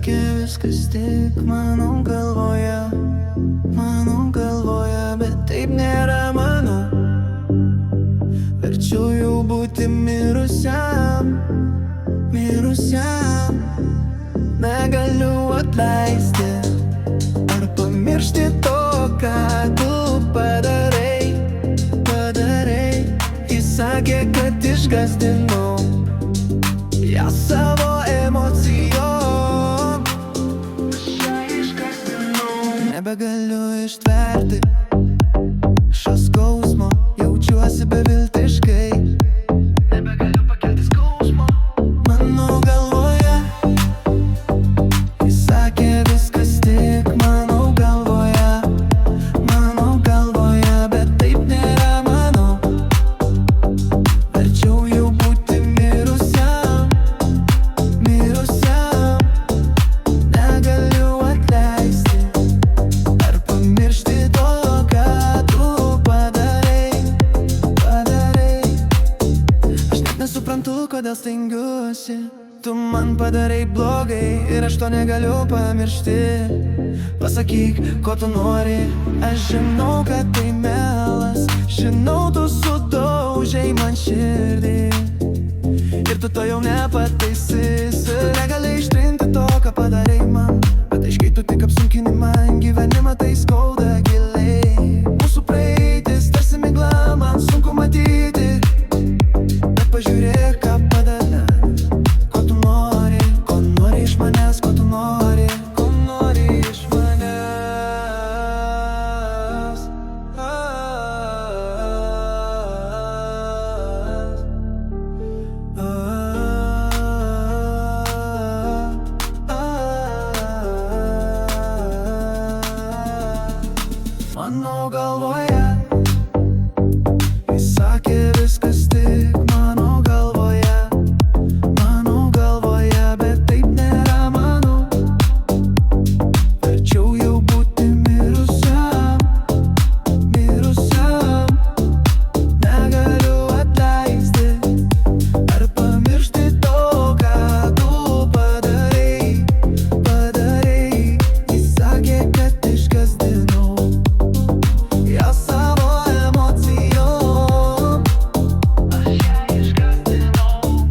sakė viskas tik mano galvoje, bet taip nėra mano. Verčiau jau būti mirusiam, negaliu atleisti ar pamiršti to, ką tu padarai. Jis sakė, kad išgąsdinau ją savo emocijom. Nebegaliu ištverti šio skausmo, jaučiuosi beviltiškai. Nebegaliu pakelti skausmo mano galvoje. Jis sakė viskas tik mano galvoje, bet taip nėra mano. Verčiau jau būti mirusiam, negaliu atleisti ar pamiršti to, ką tu padarai. Aš net nesuprantu, kodėl stengiuosi. Tu man padarai blogai ir aš to negaliu pamiršti. Pasakyk, ko tu nori, aš žinau, kad tai melas. Žinau, tu sudaužei man širdį ir tu to jau nepataisysi. Negali ištrinti to, ką padarai man, bet aiškiai tu tik apsunkini man gyvenimą, tai skauda giliai. Mūsų praeitis tarsi migla, man sunku matyti, bet pažiūrėk, ką padarė. Ko nori iš manęs, ko tu nori iš manęs. Mano galvoje, jis sakė viskas tik mano galvoje, bet taip nėra mano. Verčiau jau būti mirusiam, negaliu atleisti ar pamiršti to, ką tu padarai. Jis sakė, kad išgąsdinau ją savo emocijom.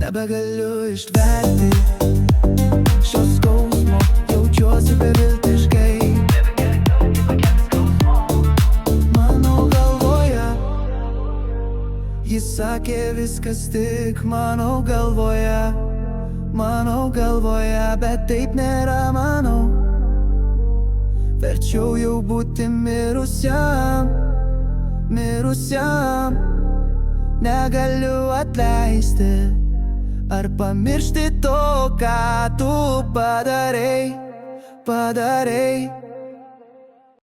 Nebegaliu ištverti šio skausmo, jaučiuosi beviltiškai. Mano galvoje, jis sakė viskas tik mano galvoje, bet taip nėra mano. Verčiau jau būti mirusiam, negaliu atleisti ar pamiršti to, ką tu padarai.